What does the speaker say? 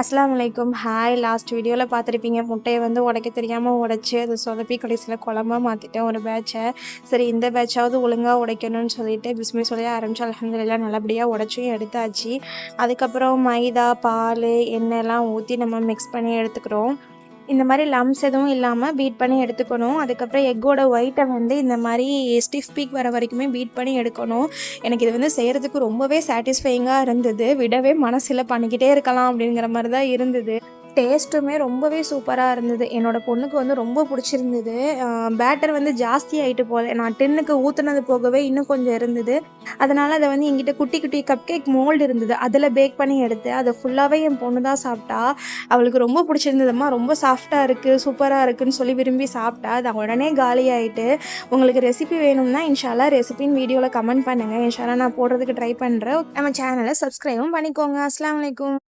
அஸ்ஸலாமு அலைக்கும். Hi. Last வீடியோல பார்த்துருப்பீங்க. முட்டைய வந்து உடைக்க தெரியாம உடைச்சு, அத சொதப்பி கடைசியில குழம்பா மாத்திட்டேன் ஒரு பேட்ச. சரி இந்த பேட்சாவது ஒழுங்கா உடைக்கணும்னு சொல்லிட்டு பிஸ்மி சொல்லி ஆரம்பிச்சு அல்ஹம்துலில்லாஹ் நல்லபடியா உடைச்சும் எடுத்தாச்சு. அதுக்கப்புறம் மைதா, பால், எண்ணெய்லாம் ஊத்தி நம்ம மிக்ஸ் பண்ணி எடுத்துக்கிறோம். இந்த மாரி லம்ஸ் எதுவும் இல்லாம பீட் பண்ணி எடுத்துக்கணும். அதுக்கப்புறம் எக்கோட ஒயிட்ட வந்து இந்த மாரி ஸ்டிஃப் பீக் வர வரைக்குமே பீட் பண்ணி எடுக்கணும். எனக்கு இது வந்து செய்றதுக்கு ரொம்பவே சாட்டிஸ்ஃபையிங்கா இருந்தது. விடவே மனசில்ல, பண்ணிக்கிட்டே இருக்கலாம் அப்படிங்கிற மாரி தான் இருந்தது. டேஸ்ட்டுமே ரொம்பவே சூப்பரா இருந்தது. என்னோட பொண்ணுக்கு வந்து ரொம்ப புடிச்சிருந்தது. பேட்டர் வந்து ஜாஸ்தி ஆயிட்டு போல. நான் டின்னுக்கு ஊத்துனது போகவே இன்னும் கொஞ்சம் இருந்தது. அதனால அத வந்து என்கிட்ட குட்டி குட்டி கப் கேக் மோல்டு இருந்தது. அதில பேக் பண்ணி எடுத்தேன். அத ஃபுல்லாவே என் பொண்ணு தான் சாப்பிட்டா. அவளுக்கு ரொம்ப புடிச்சிருந்ததும்மா, ரொம்ப சாஃப்ட்டா இருக்கு, சூப்பரா இருக்குன்னு சொல்லி விரும்பி சாப்பிட்டா. அது உடனே காலியாயிட்டு. உங்களுக்கு ரெசிபி வேணும்னா இன்ஷா அல்லாஹ் ரெசிபின்னு வீடியோல கமெண்ட் பண்ணுங்க. இன்ஷா அல்லாஹ் நான் போடுறதுக்கு ட்ரை பண்றேன். நம்ம சேனல சப்ஸ்கிரைபும் பண்ணிக்கோங்க. அஸ்ஸலாமு அலைக்கும்.